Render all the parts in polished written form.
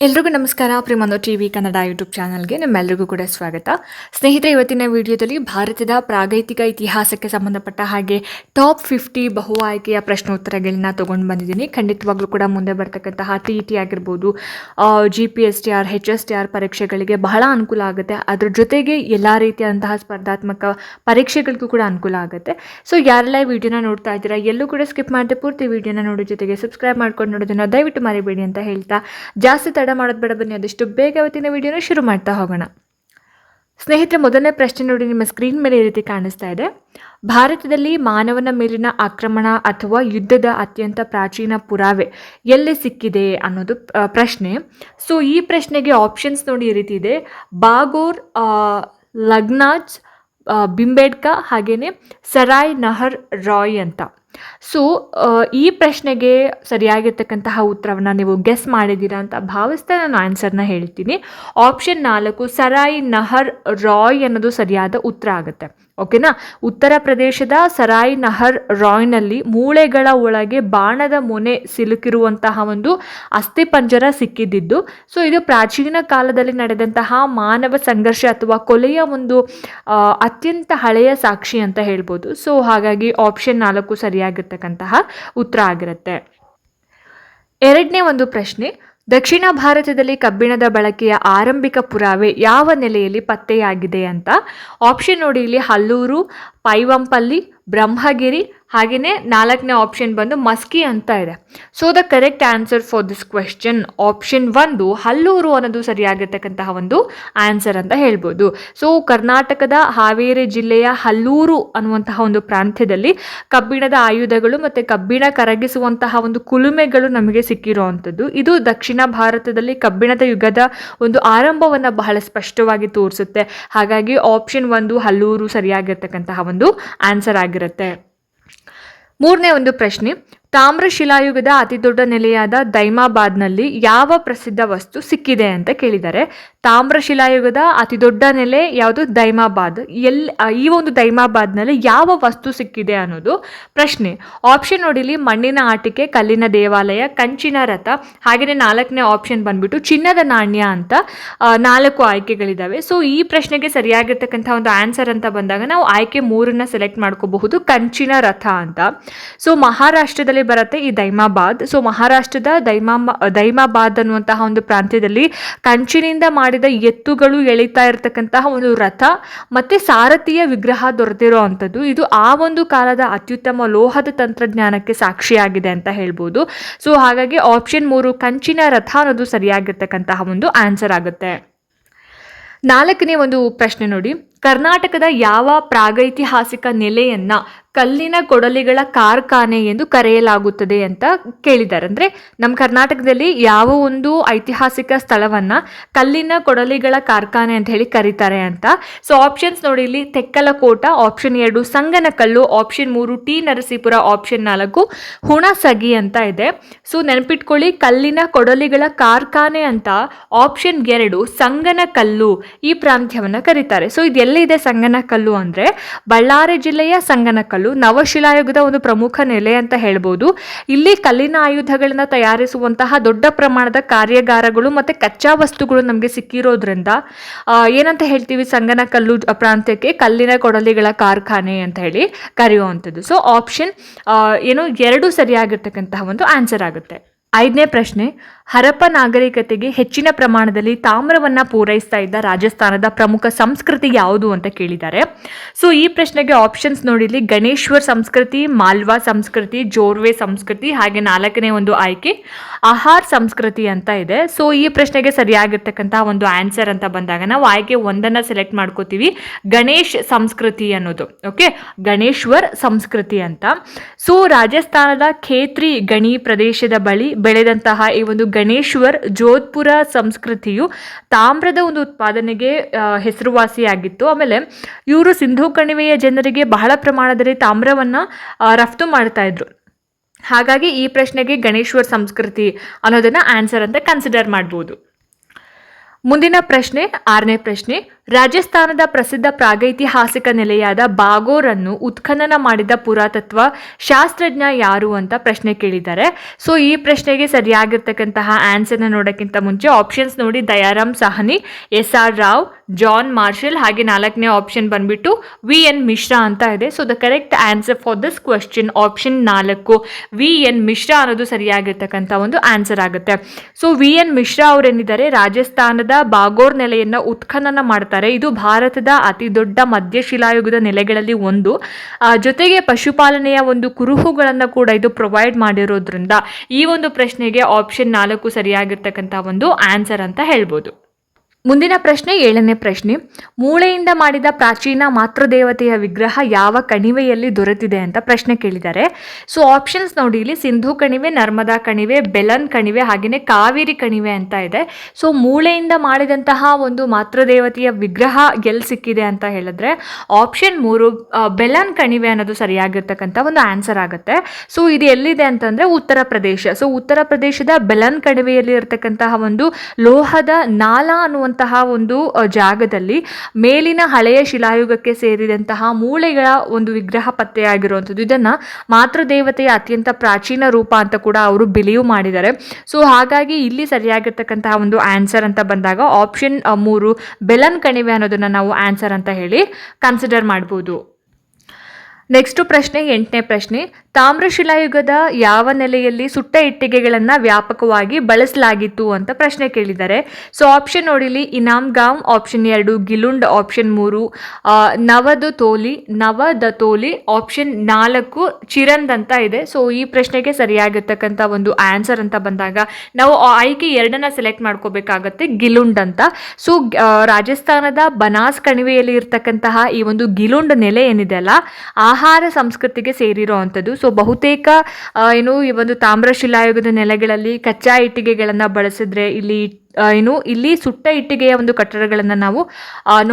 ಎಲ್ರಿಗೂ ನಮಸ್ಕಾರ. ಪ್ರಿಮಂದು TV Kannada YouTube ಚಾನಲ್ಗೆ ನಿಮ್ಮೆಲ್ಲರಿಗೂ ಕೂಡ ಸ್ವಾಗತ. ಸ್ನೇಹಿತರೆ, ಇವತ್ತಿನ ವಿಡಿಯೋದಲ್ಲಿ ಭಾರತದ ಪ್ರಾಗೈತಿಕ ಇತಿಹಾಸಕ್ಕೆ ಸಂಬಂಧಪಟ್ಟ ಹಾಗೆ ಟಾಪ್ 50 ಬಹು ಆಯ್ಕೆಯ ಪ್ರಶ್ನೋತ್ತರಗಳನ್ನ ತೊಗೊಂಡು ಬಂದಿದ್ದೀನಿ. ಖಂಡಿತವಾಗ್ಲೂ ಕೂಡ ಮುಂದೆ ಬರ್ತಕ್ಕಂತಹ TET ಆಗಿರ್ಬೋದು, GPSTR, HSTR ಪರೀಕ್ಷೆಗಳಿಗೆ ಬಹಳ ಅನುಕೂಲ ಆಗುತ್ತೆ. ಅದ್ರ ಜೊತೆಗೆ ಎಲ್ಲ ರೀತಿಯಾದಂತಹ ಸ್ಪರ್ಧಾತ್ಮಕ ಪರೀಕ್ಷೆಗಳಿಗೂ ಕೂಡ ಅನುಕೂಲ ಆಗುತ್ತೆ. ಸೊ ಯಾರೆಲ್ಲ ಈ ವಿಡಿಯೋನ ನೋಡ್ತಾ ಇದ್ದೀರಾ, ಎಲ್ಲೂ ಕೂಡ ಸ್ಕಿಪ್ ಮಾಡದೆ ಪೂರ್ತಿ ವಿಡಿಯೋನ ನೋಡೋ ಜೊತೆಗೆ ಸಬ್ಸ್ಕ್ರೈಬ್ ಮಾಡ್ಕೊಂಡು ನೋಡೋದನ್ನ ದಯವಿಟ್ಟು ಮರಿಬೇಡಿ ಅಂತ ಹೇಳ್ತಾ, ಜಾಸ್ತಿ ತಡ ಮಾಡೋದು ಬೇಡ, ಬನ್ನಿ ಆದಷ್ಟು ಬೇಗ ಇವತ್ತಿನ ವಿಡಿಯೋನ ಶುರು ಮಾಡ್ತಾ ಹೋಗೋಣ. ಸ್ನೇಹಿತರೆ, ಮೊದಲನೇ ಪ್ರಶ್ನೆ ನೋಡಿ, ನಿಮ್ಮ ಸ್ಕ್ರೀನ್ ಮೇಲೆ ಈ ರೀತಿ ಕಾಣಿಸ್ತಾ ಇದೆ. ಭಾರತದಲ್ಲಿ ಮಾನವನ ಮೇಲಿನ ಆಕ್ರಮಣ ಅಥವಾ ಯುದ್ಧದ ಅತ್ಯಂತ ಪ್ರಾಚೀನ ಪುರಾವೆ ಎಲ್ಲಿ ಸಿಕ್ಕಿದೆ ಅನ್ನೋದು ಪ್ರಶ್ನೆ. ಸೊ ಈ ಪ್ರಶ್ನೆಗೆ ಆಪ್ಷನ್ಸ್ ನೋಡಿ ಈ ರೀತಿ ಇದೆ: ಬಾಗೋರ್, ಲಗ್ನಾಜ್, ಬಿಂಬೇಡ್ಕಾ, ಹಾಗೆಯೇ ಸರಾಯ್ ನಹರ್ ರಾಯ್ ಅಂತ. ಸೊ ಈ ಪ್ರಶ್ನೆಗೆ ಸರಿಯಾಗಿರ್ತಕ್ಕಂತಹ ಉತ್ತರವನ್ನು ನೀವು ಗೆಸ್ ಮಾಡಿದ್ದೀರಾ ಅಂತ ಭಾವಿಸ್ತಾ ನಾನು ಆನ್ಸರ್ನ ಹೇಳ್ತೀನಿ. ಆಪ್ಷನ್ 4 ಸರಾಯ್ ನಹರ್ ರಾಯ್ ಅನ್ನೋದು ಸರಿಯಾದ ಉತ್ತರ ಆಗುತ್ತೆ. ಓಕೆನಾ? ಉತ್ತರ ಪ್ರದೇಶದ ಸರಾಯ್ ನಹರ್ ರಾಯ್ನಲ್ಲಿ ಮೂಳೆಗಳ ಒಳಗೆ ಬಾಣದ ಮೊನೆ ಸಿಲುಕಿರುವಂತಹ ಒಂದು ಅಸ್ಥಿಪಂಜರ ಸಿಕ್ಕಿದ್ದು. ಸೊ ಇದು ಪ್ರಾಚೀನ ಕಾಲದಲ್ಲಿ ನಡೆದಂತಹ ಮಾನವ ಸಂಘರ್ಷ ಅಥವಾ ಕೊಲೆಯ ಒಂದು ಅತ್ಯಂತ ಹಳೆಯ ಸಾಕ್ಷಿ ಅಂತ ಹೇಳ್ಬೋದು. ಸೊ ಹಾಗಾಗಿ ಆಪ್ಷನ್ 4 ಸರಿಯಾಗಿರ್ತಕ್ಕಂತಹ ಉತ್ತರ ಆಗಿರುತ್ತೆ. ಎರಡನೇ ಒಂದು ಪ್ರಶ್ನೆ: ದಕ್ಷಿಣ ಭಾರತದಲ್ಲಿ ಕಬ್ಬಿಣದ ಬಳಕೆಯ ಆರಂಭಿಕ ಪುರಾವೆ ಯಾವ ನೆಲೆಯಲ್ಲಿ ಪತ್ತೆಯಾಗಿದೆ ಅಂತ. ಆಪ್ಷನ್ ನೋಡಿ ಇಲ್ಲಿ: ಹಲ್ಲೂರು, ಪೈವಂಪಲ್ಲಿ, ಬ್ರಹ್ಮಗಿರಿ, ಹಾಗೆಯೇ 4ನೇ ಆಪ್ಷನ್ ಬಂದು ಮಸ್ಕಿ ಅಂತ ಇದೆ. So the correct answer for this question option 1 Hallur ಅನ್ನೋದು ಸರಿಯಾಗಿರ್ತಕ್ಕಂತಹ ಒಂದು ಆನ್ಸರ್ ಅಂತ ಹೇಳ್ಬೋದು. ಸೊ ಕರ್ನಾಟಕದ ಹಾವೇರಿ ಜಿಲ್ಲೆಯ ಹಲ್ಲೂರು ಅನ್ನುವಂತಹ ಒಂದು ಪ್ರಾಂತ್ಯದಲ್ಲಿ ಕಬ್ಬಿಣದ ಆಯುಧಗಳು ಮತ್ತು ಕಬ್ಬಿಣ ಕರಗಿಸುವಂತಹ ಒಂದು ಕುಲುಮೆಗಳು ನಮಗೆ ಸಿಕ್ಕಿರುವಂಥದ್ದು. ಇದು ದಕ್ಷಿಣ ಭಾರತದಲ್ಲಿ ಕಬ್ಬಿಣದ ಯುಗದ ಒಂದು ಆರಂಭವನ್ನು ಬಹಳ ಸ್ಪಷ್ಟವಾಗಿ ತೋರಿಸುತ್ತೆ. ಹಾಗಾಗಿ ಆಪ್ಷನ್ 1 ಹಲ್ಲೂರು ಸರಿಯಾಗಿರ್ತಕ್ಕಂತಹ ಒಂದು ಆನ್ಸರ್ ಆಗಿರುತ್ತೆ. ಮೂರನೇ ಒಂದು ಪ್ರಶ್ನೆ: ತಾಮ್ರಶಿಲಾಯುಗದ ಅತಿದೊಡ್ಡ ನೆಲೆಯಾದ ದೈಮಾಬಾದ್ನಲ್ಲಿ ಯಾವ ಪ್ರಸಿದ್ಧ ವಸ್ತು ಸಿಕ್ಕಿದೆ ಅಂತ ಕೇಳಿದ್ದಾರೆ. ತಾಮ್ರಶಿಲಾಯುಗದ ಅತಿದೊಡ್ಡ ನೆಲೆ ಯಾವುದು? ದೈಮಾಬಾದ್. ಈ ಒಂದು ದೈಮಾಬಾದ್ನಲ್ಲಿ ಯಾವ ವಸ್ತು ಸಿಕ್ಕಿದೆ ಅನ್ನೋದು ಪ್ರಶ್ನೆ. ಆಪ್ಷನ್ ನೋಡಿಲಿ: ಮಣ್ಣಿನ ಆಟಿಕೆ, ಕಲ್ಲಿನ ದೇವಾಲಯ, ಕಂಚಿನ ರಥ, ಹಾಗೆಯೇ 4ನೇ ಆಪ್ಷನ್ ಬಂದ್ಬಿಟ್ಟು ಚಿನ್ನದ ನಾಣ್ಯ ಅಂತ 4 ಆಯ್ಕೆಗಳಿದ್ದಾವೆ. ಸೊ ಈ ಪ್ರಶ್ನೆಗೆ ಸರಿಯಾಗಿರ್ತಕ್ಕಂಥ ಒಂದು ಆನ್ಸರ್ ಅಂತ ಬಂದಾಗ ನಾವು ಆಯ್ಕೆ 3ನ್ನ ಸೆಲೆಕ್ಟ್ ಮಾಡ್ಕೋಬಹುದು, ಕಂಚಿನ ರಥ ಅಂತ. ಸೊ ಮಹಾರಾಷ್ಟ್ರದಲ್ಲಿ ಬರುತ್ತೆ ಈ ದೈಮಾಬಾದ್. ಸೊ ಮಹಾರಾಷ್ಟ್ರದ ದೈಮಾಬಾದ್ ಅನ್ನುವಂತಹ ಒಂದು ಪ್ರಾಂತ್ಯದಲ್ಲಿ ಕಂಚಿನಿಂದ ಮಾಡಿದ ಎತ್ತುಗಳು ಎಳಿತಾ ಇರತಕ್ಕಂತಹ ಒಂದು ರಥ ಮತ್ತೆ ಸಾರಥಿಯ ವಿಗ್ರಹ ದೊರೆತಿರೋ ಅಂಥದ್ದು. ಇದು ಆ ಒಂದು ಕಾಲದ ಅತ್ಯುತ್ತಮ ಲೋಹದ ತಂತ್ರಜ್ಞಾನಕ್ಕೆ ಸಾಕ್ಷಿಯಾಗಿದೆ ಅಂತ ಹೇಳ್ಬೋದು. ಸೊ ಹಾಗಾಗಿ ಆಪ್ಷನ್ 3 ಕಂಚಿನ ರಥ ಅನ್ನೋದು ಸರಿಯಾಗಿರ್ತಕ್ಕಂತಹ ಒಂದು ಆನ್ಸರ್ ಆಗುತ್ತೆ. 4ನೇ ಒಂದು ಪ್ರಶ್ನೆ ನೋಡಿ: ಕರ್ನಾಟಕದ ಯಾವ ಪ್ರಾಗೈತಿಹಾಸಿಕ ನೆಲೆಯನ್ನ ಕಲ್ಲಿನ ಕೊಡಲಿಗಳ ಕಾರ್ಖಾನೆ ಎಂದು ಕರೆಯಲಾಗುತ್ತದೆ ಅಂತ ಕೇಳಿದ್ದಾರೆ. ಅಂದರೆ ನಮ್ಮ ಕರ್ನಾಟಕದಲ್ಲಿ ಯಾವ ಒಂದು ಐತಿಹಾಸಿಕ ಸ್ಥಳವನ್ನ ಕಲ್ಲಿನ ಕೊಡಲಿಗಳ ಕಾರ್ಖಾನೆ ಅಂತ ಹೇಳಿ ಕರೀತಾರೆ ಅಂತ. ಸೊ ಆಪ್ಷನ್ಸ್ ನೋಡಿ ಇಲ್ಲಿ: Tekkalakota, option 2 Sanganakallu, option 3 T Narasipura, option 4 Hunasagi ಅಂತ ಇದೆ. ಸೊ ನೆನಪಿಟ್ಕೊಳ್ಳಿ, ಕಲ್ಲಿನ ಕೊಡಲಿಗಳ ಕಾರ್ಖಾನೆ ಅಂತ ಆಪ್ಷನ್ 2 ಸಂಗನಕಲ್ಲು ಈ ಪ್ರಾಂತ್ಯವನ್ನು ಕರೀತಾರೆ. ಸೊ ಇದೆಲ್ಲಿದೆ ಸಂಗನಕಲ್ಲು ಅಂದರೆ ಬಳ್ಳಾರಿ ಜಿಲ್ಲೆಯ ಸಂಗನಕಲ್ಲು ನವಶಿಲಾಯುಗದ ಒಂದು ಪ್ರಮುಖ ನೆಲೆ ಅಂತ ಹೇಳ್ಬೋದು. ಇಲ್ಲಿ ಕಲ್ಲಿನ ಆಯುಧಗಳನ್ನ ತಯಾರಿಸುವಂತಹ ದೊಡ್ಡ ಪ್ರಮಾಣದ ಕಾರ್ಯಾಗಾರಗಳು ಮತ್ತೆ ಕಚ್ಚಾ ವಸ್ತುಗಳು ನಮಗೆ ಸಿಕ್ಕಿರೋದ್ರಿಂದ ಏನಂತ ಹೇಳ್ತೀವಿ, ಸಂಗನಕಲ್ಲು ಪ್ರಾಂತ್ಯಕ್ಕೆ ಕಲ್ಲಿನ ಕೊಡಲಿಗಳ ಕಾರ್ಖಾನೆ ಅಂತ ಹೇಳಿ ಕರೆಯುವಂಥದ್ದು. ಸೊ ಆಪ್ಷನ್ 2 ಸರಿಯಾಗಿರ್ತಕ್ಕಂತಹ ಒಂದು ಆನ್ಸರ್ ಆಗುತ್ತೆ. 5ನೇ ಪ್ರಶ್ನೆ: ಹರಪ್ಪ ನಾಗರಿಕತೆಗೆ ಹೆಚ್ಚಿನ ಪ್ರಮಾಣದಲ್ಲಿ ತಾಮ್ರವನ್ನು ಪೂರೈಸ್ತಾ ಇದ್ದ ರಾಜಸ್ಥಾನದ ಪ್ರಮುಖ ಸಂಸ್ಕೃತಿ ಯಾವುದು ಅಂತ ಕೇಳಿದ್ದಾರೆ. ಸೊ ಈ ಪ್ರಶ್ನೆಗೆ ಆಪ್ಷನ್ಸ್ ನೋಡಿಲಿ: ಗಣೇಶ್ವರ್ ಸಂಸ್ಕೃತಿ, ಮಾಲ್ವಾ ಸಂಸ್ಕೃತಿ, ಜೋರ್ವೆ ಸಂಸ್ಕೃತಿ, ಹಾಗೆ 4ನೇ ಒಂದು ಆಯ್ಕೆ ಆಹಾರ್ ಸಂಸ್ಕೃತಿ ಅಂತ ಇದೆ. ಸೊ ಈ ಪ್ರಶ್ನೆಗೆ ಸರಿಯಾಗಿರ್ತಕ್ಕಂತಹ ಒಂದು ಆನ್ಸರ್ ಅಂತ ಬಂದಾಗ ನಾವು ಆಯ್ಕೆ 1ನ್ನ ಸೆಲೆಕ್ಟ್ ಮಾಡ್ಕೋತೀವಿ, ಗಣೇಶ್ ಸಂಸ್ಕೃತಿ ಅನ್ನೋದು. ಓಕೆ, ಗಣೇಶ್ವರ್ ಸಂಸ್ಕೃತಿ ಅಂತ. ಸೊ ರಾಜಸ್ಥಾನದ ಖೇತ್ರಿ ಗಣಿ ಪ್ರದೇಶದ ಬಳಿ ಬೆಳೆದಂತಹ ಈ ಒಂದು ಗಣೇಶ್ವರ್ ಜೋಧ್ಪುರ ಸಂಸ್ಕೃತಿಯು ತಾಮ್ರದ ಒಂದು ಉತ್ಪಾದನೆಗೆ ಹೆಸರುವಾಸಿಯಾಗಿತ್ತು. ಆಮೇಲೆ ಇವರು ಸಿಂಧೂ ಕಣಿವೆಯ ಜನರಿಗೆ ಬಹಳ ಪ್ರಮಾಣದಲ್ಲಿ ತಾಮ್ರವನ್ನು ರಫ್ತು ಮಾಡ್ತಾ ಇದ್ರು. ಹಾಗಾಗಿ ಈ ಪ್ರಶ್ನೆಗೆ ಗಣೇಶ್ವರ್ ಸಂಸ್ಕೃತಿ ಅನ್ನೋದನ್ನ ಆನ್ಸರ್ ಅಂತ ಕನ್ಸಿಡರ್ ಮಾಡ್ಬೋದು. ಮುಂದಿನ ಪ್ರಶ್ನೆ 6ನೇ ಪ್ರಶ್ನೆ. ರಾಜಸ್ಥಾನದ ಪ್ರಸಿದ್ಧ ಪ್ರಾಗೈತಿಹಾಸಿಕ ನೆಲೆಯಾದ ಬಾಗೋರನ್ನು ಉತ್ಖನನ ಮಾಡಿದ ಪುರಾತತ್ವ ಶಾಸ್ತ್ರಜ್ಞ ಯಾರು ಅಂತ ಪ್ರಶ್ನೆ ಕೇಳಿದ್ದಾರೆ. ಸೊ ಈ ಪ್ರಶ್ನೆಗೆ ಸರಿಯಾಗಿರ್ತಕ್ಕಂತಹ ಆನ್ಸರ್ನ ನೋಡೋಕ್ಕಿಂತ ಮುಂಚೆ ಆಪ್ಷನ್ಸ್ ನೋಡಿ. Dayaram Sahni, SR Rao, John Marshall, ಹಾಗೆ 4ನೇ ಆಪ್ಷನ್ ಬಂದ್ಬಿಟ್ಟು VN ಮಿಶ್ರಾ ಅಂತ ಇದೆ. So the correct answer for this question option 4 VN Mishra ಅನ್ನೋದು ಸರಿಯಾಗಿರ್ತಕ್ಕಂಥ ಒಂದು ಆನ್ಸರ್ ಆಗುತ್ತೆ. ಸೊ VN ಮಿಶ್ರಾ ಅವರೇನಿದ್ದಾರೆ ರಾಜಸ್ಥಾನದ ಬಾಗೋರ್ ನೆಲೆಯನ್ನ ಉತ್ಖನನ ಮಾಡ್ತಾರೆ. ಇದು ಭಾರತದ ಅತಿ ದೊಡ್ಡ ಮಧ್ಯಶಿಲಾಯುಗದ ನೆಲೆಗಳಲ್ಲಿ ಒಂದು. ಜೊತೆಗೆ ಪಶುಪಾಲನೆಯ ಒಂದು ಕುರುಹುಗಳನ್ನು ಕೂಡ ಇದು ಪ್ರೊವೈಡ್ ಮಾಡಿರೋದ್ರಿಂದ ಈ ಒಂದು ಪ್ರಶ್ನೆಗೆ ಆಪ್ಷನ್ 4 ಸರಿಯಾಗಿರ್ತಕ್ಕಂಥ ಒಂದು ಆನ್ಸರ್ ಅಂತ ಹೇಳ್ಬೋದು. ಮುಂದಿನ ಪ್ರಶ್ನೆ 7ನೇ ಪ್ರಶ್ನೆ. ಮೂಳೆಯಿಂದ ಮಾಡಿದ ಪ್ರಾಚೀನ ಮಾತೃದೇವತೆಯ ವಿಗ್ರಹ ಯಾವ ಕಣಿವೆಯಲ್ಲಿ ದೊರೆತಿದೆ ಅಂತ ಪ್ರಶ್ನೆ ಕೇಳಿದ್ದಾರೆ. ಸೊ ಆಪ್ಷನ್ಸ್ ನೋಡಿ. ಇಲ್ಲಿ ಸಿಂಧೂ ಕಣಿವೆ, ನರ್ಮದಾ ಕಣಿವೆ, ಬೆಲನ್ ಕಣಿವೆ, ಹಾಗೆಯೇ ಕಾವೇರಿ ಕಣಿವೆ ಅಂತ ಇದೆ. ಸೊ ಮೂಳೆಯಿಂದ ಮಾಡಿದಂತಹ ಒಂದು ಮಾತೃದೇವತೆಯ ವಿಗ್ರಹ ಎಲ್ಲಿ ಸಿಕ್ಕಿದೆ ಅಂತ ಹೇಳಿದ್ರೆ ಆಪ್ಷನ್ 3 ಬೆಲನ್ ಕಣಿವೆ ಅನ್ನೋದು ಸರಿಯಾಗಿರ್ತಕ್ಕಂಥ ಒಂದು ಆನ್ಸರ್ ಆಗುತ್ತೆ. ಸೊ ಇದು ಎಲ್ಲಿದೆ ಅಂತಂದ್ರೆ ಉತ್ತರ ಪ್ರದೇಶ. ಸೊ ಉತ್ತರ ಪ್ರದೇಶದ ಬೆಲನ್ ಕಣಿವೆಯಲ್ಲಿ ಇರತಕ್ಕಂತಹ ಒಂದು ಲೋಹದ ನಾಲ ಅನ್ನುವಂತಹ ಒಂದು ಜಾಗದಲ್ಲಿ ಮೇಲಿನ ಹಳೆಯ ಶಿಲಾಯುಗಕ್ಕೆ ಸೇರಿದಂತಹ ಮೂಳೆಗಳ ಒಂದು ವಿಗ್ರಹ ಪತ್ತೆಯಾಗಿರುವಂಥದ್ದು. ಇದನ್ನ ಮಾತೃದೇವತೆಯ ಅತ್ಯಂತ ಪ್ರಾಚೀನ ರೂಪ ಅಂತ ಕೂಡ ಅವರು ಬಿಲೀವ್ ಮಾಡಿದ್ದಾರೆ. ಸೊ ಹಾಗಾಗಿ ಇಲ್ಲಿ ಸರಿಯಾಗಿರ್ತಕ್ಕಂತಹ ಒಂದು ಆನ್ಸರ್ ಅಂತ ಬಂದಾಗ ಆಪ್ಷನ್ 3 ಬೆಲನ್ ಕಣಿವೆ ಅನ್ನೋದನ್ನ ನಾವು ಆನ್ಸರ್ ಅಂತ ಹೇಳಿ ಕನ್ಸಿಡರ್ ಮಾಡ್ಬೋದು. ನೆಕ್ಸ್ಟ್ ಪ್ರಶ್ನೆ 8ನೇ ಪ್ರಶ್ನೆ. ತಾಮ್ರಶಿಲಾಯುಗದ ಯಾವ ನೆಲೆಯಲ್ಲಿ ಸುಟ್ಟ ಇಟ್ಟಿಗೆಗಳನ್ನು ವ್ಯಾಪಕವಾಗಿ ಬಳಸಲಾಗಿತ್ತು ಅಂತ ಪ್ರಶ್ನೆ ಕೇಳಿದ್ದಾರೆ. ಸೊ ಆಪ್ಷನ್ ನೋಡಿಲಿ. Inamgaon, option 2 Gilund, option 3 Navdatoli, option 4 Chirand ಅಂತ ಇದೆ. ಸೊ ಈ ಪ್ರಶ್ನೆಗೆ ಸರಿಯಾಗಿರ್ತಕ್ಕಂಥ ಒಂದು ಆನ್ಸರ್ ಅಂತ ಬಂದಾಗ ನಾವು ಆಯ್ಕೆ 2ನ್ನ ಸೆಲೆಕ್ಟ್ ಮಾಡ್ಕೋಬೇಕಾಗತ್ತೆ, ಗಿಲುಂಡ್ ಅಂತ. ಸೊ ರಾಜಸ್ಥಾನದ ಬನಾಸ್ ಕಣಿವೆಯಲ್ಲಿ ಇರ್ತಕ್ಕಂತಹ ಈ ಒಂದು ಗಿಲುಂಡ್ ನೆಲೆ ಏನಿದೆ ಅಲ್ಲ, ಆಹಾರ ಸಂಸ್ಕೃತಿಗೆ ಸೇರಿರೋ ಅಂಥದ್ದು. ಸೊ ಬಹುತೇಕ ಈ ಒಂದು ತಾಮ್ರಶಿಲಾಯುಗದ ನೆಲೆಗಳಲ್ಲಿ ಕಚ್ಚಾ ಇಟ್ಟಿಗೆಗಳನ್ನು ಬಳಸಿದ್ರೆ ಇಲ್ಲಿ ಸುಟ್ಟ ಇಟ್ಟಿಗೆಯ ಒಂದು ಕಟ್ಟಡಗಳನ್ನು ನಾವು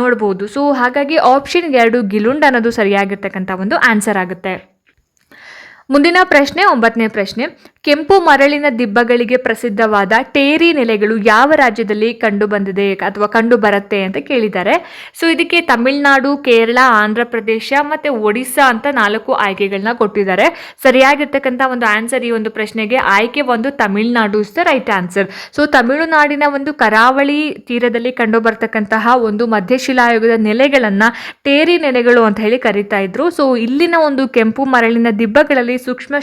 ನೋಡ್ಬೋದು. ಸೊ ಹಾಗಾಗಿ ಆಪ್ಷನ್ 2 ಗಿಲುಂಡ್ ಅನ್ನೋದು ಸರಿಯಾಗಿರ್ತಕ್ಕಂಥ ಒಂದು ಆನ್ಸರ್ ಆಗುತ್ತೆ. ಮುಂದಿನ ಪ್ರಶ್ನೆ 9ನೇ ಪ್ರಶ್ನೆ. ಕೆಂಪು ಮರಳಿನ ದಿಬ್ಬಗಳಿಗೆ ಪ್ರಸಿದ್ಧವಾದ ಟೇರಿ ನೆಲೆಗಳು ಯಾವ ರಾಜ್ಯದಲ್ಲಿ ಕಂಡು ಬಂದಿದೆ ಅಥವಾ ಕಂಡು ಬರುತ್ತೆ ಅಂತ ಕೇಳಿದ್ದಾರೆ. ಸೊ ಇದಕ್ಕೆ ತಮಿಳುನಾಡು, ಕೇರಳ, ಆಂಧ್ರ ಪ್ರದೇಶ ಮತ್ತೆ ಒಡಿಸ್ಸಾ ಅಂತ 4 ಆಯ್ಕೆಗಳನ್ನ ಕೊಟ್ಟಿದ್ದಾರೆ. ಸರಿಯಾಗಿರ್ತಕ್ಕಂಥ ಒಂದು ಆನ್ಸರ್ ಈ ಒಂದು ಪ್ರಶ್ನೆಗೆ ಆಯ್ಕೆ 1 Tamil Nadu is the right answer. So ತಮಿಳುನಾಡಿನ ಒಂದು ಕರಾವಳಿ ತೀರದಲ್ಲಿ ಕಂಡು ಬರ್ತಕ್ಕಂತಹ ಒಂದು ಮಧ್ಯಶಿಲಾಯುಗದ ನೆಲೆಗಳನ್ನ ಟೇರಿ ನೆಲೆಗಳು ಅಂತ ಹೇಳಿ ಕರೀತಾ ಇದ್ರು. ಸೊ ಇಲ್ಲಿನ ಒಂದು ಕೆಂಪು ಮರಳಿನ ದಿಬ್ಬಗಳಲ್ಲಿ ಸೂಕ್ಷ್ಮ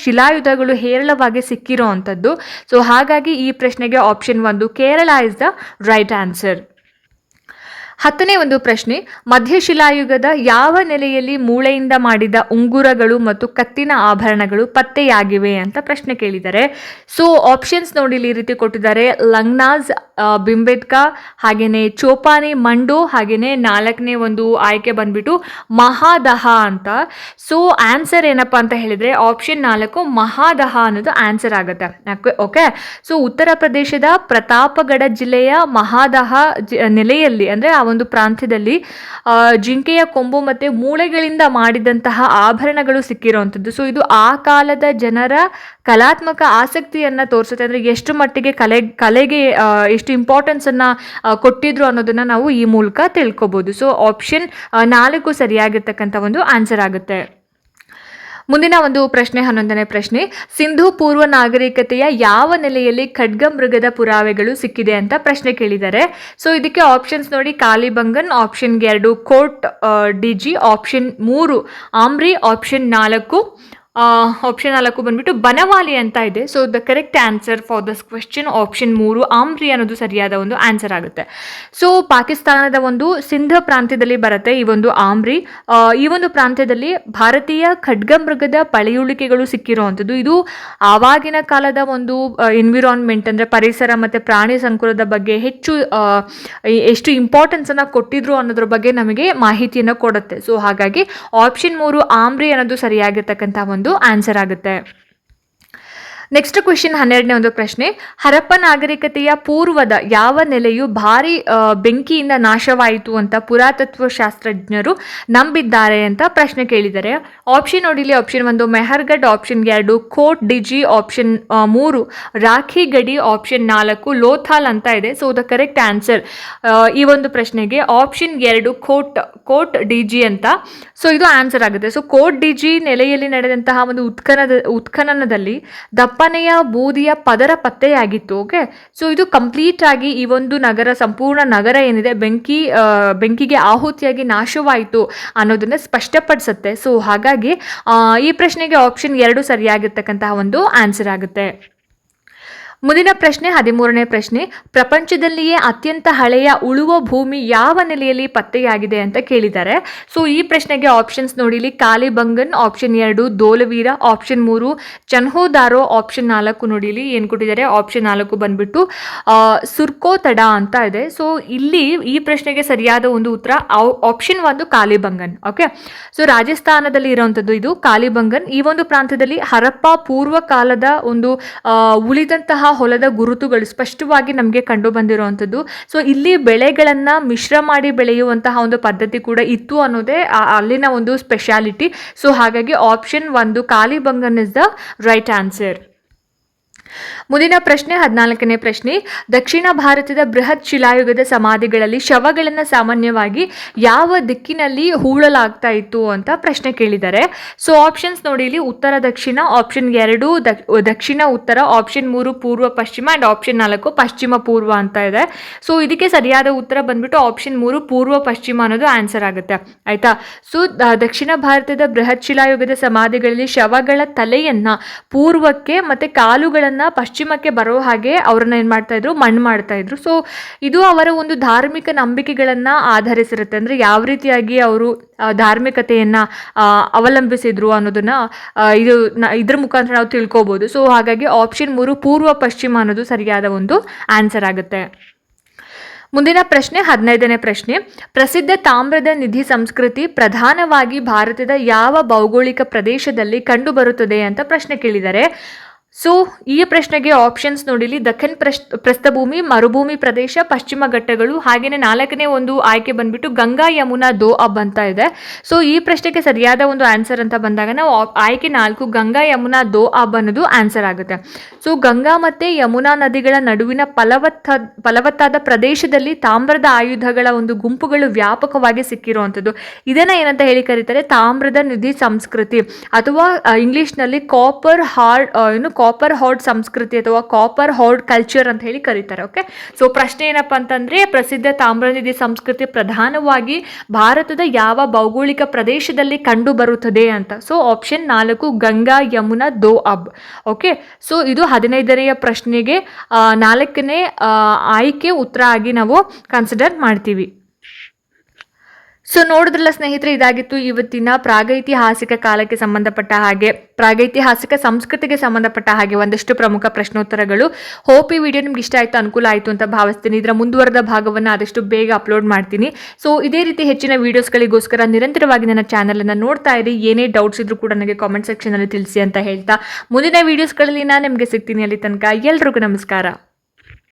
ಶಿಲಾಯುಧಗಳು ಹೇರಳವಾಗಿ ಸಿಕ್ಕಿರೋ ಅಂಥದ್ದು. ಸೊ ಹಾಗಾಗಿ ಈ ಪ್ರಶ್ನೆಗೆ option 1 Kerala is the right answer. 10ನೇ ಒಂದು ಪ್ರಶ್ನೆ. ಮಧ್ಯಶಿಲಾಯುಗದ ಯಾವ ನೆಲೆಯಲ್ಲಿ ಮೂಳೆಯಿಂದ ಮಾಡಿದ ಉಂಗುರಗಳು ಮತ್ತು ಕತ್ತಿನ ಆಭರಣಗಳು ಪತ್ತೆಯಾಗಿವೆ ಅಂತ ಪ್ರಶ್ನೆ ಕೇಳಿದ್ದಾರೆ. ಸೊ ಆಪ್ಷನ್ಸ್ ನೋಡಿ ಈ ರೀತಿ ಕೊಟ್ಟಿದ್ದಾರೆ. ಲಂಗ್ನಾಜ್, ಬಿಂಬೆಟ್ಕಾ, ಹಾಗೇನೆ ಚೋಪಾನಿ, ಮಂಡೋ, ಹಾಗೇನೆ 4ನೇ ಒಂದು ಆಯ್ಕೆ ಬಂದ್ಬಿಟ್ಟು ಮಹಾದಹ ಅಂತ. ಸೊ ಆನ್ಸರ್ ಏನಪ್ಪಾ ಅಂತ ಹೇಳಿದ್ರೆ ಆಪ್ಷನ್ 4 ಮಹಾದಹ ಅನ್ನೋದು ಆನ್ಸರ್ ಆಗುತ್ತೆ. ಓಕೆ. ಸೊ ಉತ್ತರ ಪ್ರದೇಶದ ಪ್ರತಾಪಗಢ ಜಿಲ್ಲೆಯ ಮಹಾದಹ ನೆಲೆಯಲ್ಲಿ ಅಂದ್ರೆ ಒಂದು ಪ್ರಾಂತ್ಯದಲ್ಲಿ ಜಿಂಕೆಯ ಕೊಂಬು ಮತ್ತೆ ಮೂಳೆಗಳಿಂದ ಮಾಡಿದಂತಹ ಆಭರಣಗಳು ಸಿಕ್ಕಿರುವಂಥದ್ದು. ಸೊ ಇದು ಆ ಕಾಲದ ಜನರ ಕಲಾತ್ಮಕ ಆಸಕ್ತಿಯನ್ನ ತೋರಿಸುತ್ತೆ. ಅಂದ್ರೆ ಎಷ್ಟು ಮಟ್ಟಿಗೆ ಕಲೆಗೆ ಎಷ್ಟು ಇಂಪಾರ್ಟೆನ್ಸ್ ಅನ್ನ ಕೊಟ್ಟಿದ್ರು ಅನ್ನೋದನ್ನ ನಾವು ಈ ಮೂಲಕ ತಿಳ್ಕೊಬಹುದು. ಸೊ ಆಪ್ಷನ್ 4 ಸರಿಯಾಗಿರ್ತಕ್ಕಂಥ ಒಂದು ಆನ್ಸರ್ ಆಗುತ್ತೆ. ಮುಂದಿನ ಒಂದು ಪ್ರಶ್ನೆ 11ನೇ ಪ್ರಶ್ನೆ. ಸಿಂಧೂ ಪೂರ್ವ ನಾಗರಿಕತೆಯ ಯಾವ ನೆಲೆಯಲ್ಲಿ ಖಡ್ಗಮೃಗದ ಪುರಾವೆಗಳು ಸಿಕ್ಕಿದೆ ಅಂತ ಪ್ರಶ್ನೆ ಕೇಳಿದ್ದಾರೆ. ಸೊ ಇದಕ್ಕೆ ಆಪ್ಷನ್ಸ್ ನೋಡಿ. Kalibangan, option 2 Kot Diji, option 3 Amri, option 4 ಬಂದ್ಬಿಟ್ಟು ಬನವಾಲಿ ಅಂತ ಇದೆ. So the correct answer for this question option 3 Amri ಅನ್ನೋದು ಸರಿಯಾದ ಒಂದು ಆನ್ಸರ್ ಆಗುತ್ತೆ. ಸೊ ಪಾಕಿಸ್ತಾನದ ಒಂದು ಸಿಂಧ ಪ್ರಾಂತ್ಯದಲ್ಲಿ ಬರುತ್ತೆ ಈ ಒಂದು ಆಮ್ರಿ. ಈ ಒಂದು ಪ್ರಾಂತ್ಯದಲ್ಲಿ ಭಾರತೀಯ ಖಡ್ಗಮೃಗದ ಪಳೆಯುಳಿಕೆಗಳು ಸಿಕ್ಕಿರುವಂಥದ್ದು. ಇದು ಆವಾಗಿನ ಕಾಲದ ಒಂದು ಎನ್ವಿರಾನ್ಮೆಂಟ್ ಅಂದ್ರೆ ಪರಿಸರ ಮತ್ತೆ ಪ್ರಾಣಿ ಸಂಕುಲದ ಬಗ್ಗೆ ಎಷ್ಟು ಇಂಪಾರ್ಟೆನ್ಸ್ ಅನ್ನ ಕೊಟ್ಟಿದ್ರು ಅನ್ನೋದ್ರ ಬಗ್ಗೆ ನಮಗೆ ಮಾಹಿತಿಯನ್ನು ಕೊಡುತ್ತೆ. ಸೊ ಹಾಗಾಗಿ ಆಪ್ಷನ್ 3 ಆಮ್ರಿ ಅನ್ನೋದು ಸರಿಯಾಗಿರ್ತಕ್ಕಂಥ ಒಂದು ಆನ್ಸರ್ ಆಗುತ್ತೆ. ನೆಕ್ಸ್ಟ್ ಕ್ವೆಶ್ಚನ್ 12ನೇ ಒಂದು ಪ್ರಶ್ನೆ. ಹರಪ್ಪ ನಾಗರಿಕತೆಯ ಪೂರ್ವದ ಯಾವ ನೆಲೆಯು ಭಾರಿ ಬೆಂಕಿಯಿಂದ ನಾಶವಾಯಿತು ಅಂತ ಪುರಾತತ್ವ ಶಾಸ್ತ್ರಜ್ಞರು ನಂಬಿದ್ದಾರೆ ಅಂತ ಪ್ರಶ್ನೆ ಕೇಳಿದ್ದಾರೆ. ಆಪ್ಷನ್ ನೋಡಿಲಿ, option 1 Mehrgarh, option 2 Kot Diji, option 3 Rakhigarhi, option 4 Lothal ಅಂತ ಇದೆ. ಸೊ ದ ಕರೆಕ್ಟ್ ಆನ್ಸರ್ ಈ ಒಂದು ಪ್ರಶ್ನೆಗೆ ಆಪ್ಷನ್ 2 ಕೋಟ್ ಡಿಜಿ ಅಂತ. ಸೊ ಇದು ಆನ್ಸರ್ ಆಗುತ್ತೆ. ಸೊ ಕೋಟ್ ಡಿಜಿ ನೆಲೆಯಲ್ಲಿ ನಡೆದಂತಹ ಒಂದು ಉತ್ಖನನದಲ್ಲಿ ದಪ್ಪನೆಯ ಬೂದಿಯ ಪದರ ಪತ್ತೆಯಾಗಿತ್ತು. ಓಕೆ, ಸೊ ಇದು ಕಂಪ್ಲೀಟ್ ಆಗಿ ಈ ಒಂದು ಸಂಪೂರ್ಣ ನಗರ ಏನಿದೆ ಬೆಂಕಿಗೆ ಆಹುತಿಯಾಗಿ ನಾಶವಾಯಿತು ಅನ್ನೋದನ್ನ ಸ್ಪಷ್ಟಪಡಿಸುತ್ತೆ. ಸೊ ಹಾಗಾಗಿ ಈ ಪ್ರಶ್ನೆಗೆ ಆಪ್ಷನ್ 2 ಸರಿಯಾಗಿರ್ತಕ್ಕಂತಹ ಒಂದು ಆನ್ಸರ್ ಆಗುತ್ತೆ. ಮುಂದಿನ ಪ್ರಶ್ನೆ 13ನೇ ಪ್ರಶ್ನೆ. ಪ್ರಪಂಚದಲ್ಲಿಯೇ ಅತ್ಯಂತ ಹಳೆಯ ಉಳುವ ಭೂಮಿ ಯಾವ ನೆಲೆಯಲ್ಲಿ ಪತ್ತೆಯಾಗಿದೆ ಅಂತ ಕೇಳಿದ್ದಾರೆ. ಸೊ ಈ ಪ್ರಶ್ನೆಗೆ ಆಪ್ಷನ್ಸ್ ನೋಡಿಲಿ, Kalibangan, option 2 Dholavira, option 3 Chanhudaro, option 4 ನೋಡಿಲಿ ಏನು ಕೊಟ್ಟಿದ್ದಾರೆ, ಆಪ್ಷನ್ 4 ಬಂದ್ಬಿಟ್ಟು ಸುರ್ಕೋತಡ ಅಂತ ಇದೆ. ಸೊ ಇಲ್ಲಿ ಈ ಪ್ರಶ್ನೆಗೆ ಸರಿಯಾದ ಒಂದು ಉತ್ತರ ಆಪ್ಷನ್ 1 ಕಾಲಿಬಂಗನ್. ಓಕೆ, ಸೊ ರಾಜಸ್ಥಾನದಲ್ಲಿ ಇರುವಂಥದ್ದು ಇದು ಕಾಲಿಬಂಗನ್. ಈ ಒಂದು ಪ್ರಾಂತ್ಯದಲ್ಲಿ ಹರಪ್ಪ ಪೂರ್ವ ಕಾಲದ ಒಂದು ಉಳಿದಂತಹ ಹೊಲದ ಗುರುತುಗಳು ಸ್ಪಷ್ಟವಾಗಿ ನಮಗೆ ಕಂಡು ಬಂದಿರುವಂಥದ್ದು. ಸೊ ಇಲ್ಲಿ ಬೆಳೆಗಳನ್ನು ಮಿಶ್ರ ಮಾಡಿ ಬೆಳೆಯುವಂತಹ ಒಂದು ಪದ್ಧತಿ ಕೂಡ ಇತ್ತು ಅನ್ನೋದೇ ಅಲ್ಲಿನ ಒಂದು ಸ್ಪೆಷಾಲಿಟಿ. ಸೊ ಹಾಗಾಗಿ option 1 Kalibangan is the right answer. ಮುಂದಿನ ಪ್ರಶ್ನೆ 14ನೇ ಪ್ರಶ್ನೆ. ದಕ್ಷಿಣ ಭಾರತದ ಬೃಹತ್ ಶಿಲಾಯುಗದ ಸಮಾಧಿಗಳಲ್ಲಿ ಶವಗಳನ್ನು ಸಾಮಾನ್ಯವಾಗಿ ಯಾವ ದಿಕ್ಕಿನಲ್ಲಿ ಹೂಳಲಾಗ್ತಾ ಇತ್ತು ಅಂತ ಪ್ರಶ್ನೆ ಕೇಳಿದ್ದಾರೆ. ಸೊ ಆಪ್ಷನ್ಸ್ ನೋಡಿ ಇಲ್ಲಿ, ಉತ್ತರ ದಕ್ಷಿಣ, ಆಪ್ಷನ್ 2 ದಕ್ಷಿಣ ಉತ್ತರ, ಆಪ್ಷನ್ 3 ಪೂರ್ವ ಪಶ್ಚಿಮ ಅಂಡ್ ಆಪ್ಷನ್ 4 ಪಶ್ಚಿಮ ಪೂರ್ವ ಅಂತ ಇದೆ. ಸೊ ಇದಕ್ಕೆ ಸರಿಯಾದ ಉತ್ತರ ಬಂದ್ಬಿಟ್ಟು ಆಪ್ಷನ್ 3 ಪೂರ್ವ ಪಶ್ಚಿಮ ಅನ್ನೋದು ಆನ್ಸರ್ ಆಗುತ್ತೆ. ಆಯ್ತಾ. ಸೊ ದಕ್ಷಿಣ ಭಾರತದ ಬೃಹತ್ ಶಿಲಾಯುಗದ ಸಮಾಧಿಗಳಲ್ಲಿ ಶವಗಳ ತಲೆಯನ್ನ ಪೂರ್ವಕ್ಕೆ ಮತ್ತೆ ಕಾಲುಗಳನ್ನ ಪಶ್ಚಿಮಕ್ಕೆ ಬರೋ ಹಾಗೆ ಅವ್ರನ್ನ ಏನು ಮಾಡ್ತಾ ಇದ್ರು, ಮಣ್ಣು ಮಾಡ್ತಾ ಇದ್ರು. ಸೊ ಇದು ಅವರ ಒಂದು ಧಾರ್ಮಿಕ ನಂಬಿಕೆಗಳನ್ನ ಆಧರಿಸಿರುತ್ತೆ. ಅಂದ್ರೆ ಯಾವ ರೀತಿಯಾಗಿ ಅವರು ಧಾರ್ಮಿಕತೆಯನ್ನ ಅವಲಂಬಿಸಿದ್ರು ಅನ್ನೋದನ್ನ ಇದ್ರ ಮುಖಾಂತರ ನಾವು ತಿಳ್ಕೊಬಹುದು. ಸೊ ಹಾಗಾಗಿ ಆಪ್ಷನ್ 3 ಪೂರ್ವ ಪಶ್ಚಿಮ ಅನ್ನೋದು ಸರಿಯಾದ ಒಂದು ಆನ್ಸರ್ ಆಗುತ್ತೆ. ಮುಂದಿನ ಪ್ರಶ್ನೆ 15ನೇ ಪ್ರಶ್ನೆ. ಪ್ರಸಿದ್ಧ ತಾಮ್ರದ ನಿಧಿ ಸಂಸ್ಕೃತಿ ಪ್ರಧಾನವಾಗಿ ಭಾರತದ ಯಾವ ಭೌಗೋಳಿಕ ಪ್ರದೇಶದಲ್ಲಿ ಕಂಡುಬರುತ್ತದೆ ಅಂತ ಪ್ರಶ್ನೆ ಕೇಳಿದ್ದಾರೆ. ಸೊ ಈ ಪ್ರಶ್ನೆಗೆ ಆಪ್ಷನ್ಸ್ ನೋಡಿಲಿ, ದಖನ್ ಪ್ರಸ್ಥಭೂಮಿ, ಮರುಭೂಮಿ ಪ್ರದೇಶ, ಪಶ್ಚಿಮ ಘಟ್ಟಗಳು, ಹಾಗೆಯೇ 4ನೇ ಒಂದು ಆಯ್ಕೆ ಬಂದ್ಬಿಟ್ಟು ಗಂಗಾ ಯಮುನಾ ದೋ ಅಬ್ ಅಂತ ಇದೆ. ಸೊ ಈ ಪ್ರಶ್ನೆಗೆ ಸರಿಯಾದ ಒಂದು ಆನ್ಸರ್ ಅಂತ ಬಂದಾಗ ನಾವು ಆಯ್ಕೆ 4 ಗಂಗಾ ಯಮುನಾ ದೋ ಅಬ್ ಅನ್ನೋದು ಆನ್ಸರ್ ಆಗುತ್ತೆ. ಸೊ ಗಂಗಾ ಮತ್ತೆ ಯಮುನಾ ನದಿಗಳ ನಡುವಿನ ಫಲವತ್ತಾದ ಪ್ರದೇಶದಲ್ಲಿ ತಾಮ್ರದ ಆಯುಧಗಳ ಒಂದು ಗುಂಪುಗಳು ವ್ಯಾಪಕವಾಗಿ ಸಿಕ್ಕಿರುವಂಥದ್ದು. ಇದನ್ನ ಏನಂತ ಹೇಳಿ ಕರೀತಾರೆ, ತಾಮ್ರದ ನಿಧಿ ಸಂಸ್ಕೃತಿ ಅಥವಾ ಇಂಗ್ಲಿಷ್ನಲ್ಲಿ ಕಾಪರ್ ಹಾರ್ಡ್ ಸಂಸ್ಕೃತಿ ಅಥವಾ ಕಾಪರ್ ಹಾರ್ಡ್ ಕಲ್ಚರ್ ಅಂತ ಹೇಳಿ ಕರೀತಾರೆ. ಓಕೆ, ಸೊ ಪ್ರಶ್ನೆ ಏನಪ್ಪಾ ಅಂತಂದ್ರೆ, ಪ್ರಸಿದ್ಧ ತಾಮ್ರನಿಧಿ ಸಂಸ್ಕೃತಿ ಪ್ರಧಾನವಾಗಿ ಭಾರತದ ಯಾವ ಭೌಗೋಳಿಕ ಪ್ರದೇಶದಲ್ಲಿ ಕಂಡು ಬರುತ್ತದೆ ಅಂತ. ಸೊ ಆಪ್ಷನ್ 4 ಗಂಗಾ ಯಮುನಾ ದೋ ಅಬ್. ಓಕೆ, ಸೊ ಇದು 15ನೇ ಪ್ರಶ್ನೆಗೆ 4ನೇ ಆಯ್ಕೆ ಉತ್ತರ ಆಗಿ ನಾವು ಕನ್ಸಿಡರ್ ಮಾಡ್ತೀವಿ. ಸೊ ನೋಡಿದ್ರಲ್ಲ ಸ್ನೇಹಿತರೆ, ಇದಾಗಿತ್ತು ಇವತ್ತಿನ ಪ್ರಾಗೈತಿಹಾಸಿಕ ಕಾಲಕ್ಕೆ ಸಂಬಂಧಪಟ್ಟ ಹಾಗೆ ಪ್ರಾಗೈತಿಹಾಸಿಕ ಸಂಸ್ಕೃತಿಗೆ ಸಂಬಂಧಪಟ್ಟ ಹಾಗೆ ಒಂದಷ್ಟು ಪ್ರಮುಖ ಪ್ರಶ್ನೋತ್ತರಗಳು. ಹೋಪ್ ಈ ವಿಡಿಯೋ ನಿಮ್ಗೆ ಇಷ್ಟ ಆಯಿತು, ಅನುಕೂಲ ಆಯಿತು ಅಂತ ಭಾವಿಸ್ತೀನಿ. ಇದರ ಮುಂದುವರೆದ ಭಾಗವನ್ನು ಆದಷ್ಟು ಬೇಗ ಅಪ್ಲೋಡ್ ಮಾಡ್ತೀನಿ. ಸೊ ಇದೇ ರೀತಿ ಹೆಚ್ಚಿನ ವೀಡಿಯೋಸ್ಗಳಿಗೋಸ್ಕರ ನಿರಂತರವಾಗಿ ನನ್ನ ಚಾನಲನ್ನು ನೋಡ್ತಾ ಇರಿ. ಏನೇ ಡೌಟ್ಸ್ ಇದ್ರೂ ಕೂಡ ನನಗೆ ಕಾಮೆಂಟ್ ಸೆಕ್ಷನಲ್ಲಿ ತಿಳಿಸಿ ಅಂತ ಹೇಳ್ತಾ ಮುಂದಿನ ವೀಡಿಯೋಸ್ಗಳಲ್ಲಿ ನಾನು ನಿಮಗೆ ಸಿಗ್ತೀನಿ. ಅಲ್ಲಿ ತನಕ ಎಲ್ರಿಗೂ ನಮಸ್ಕಾರ.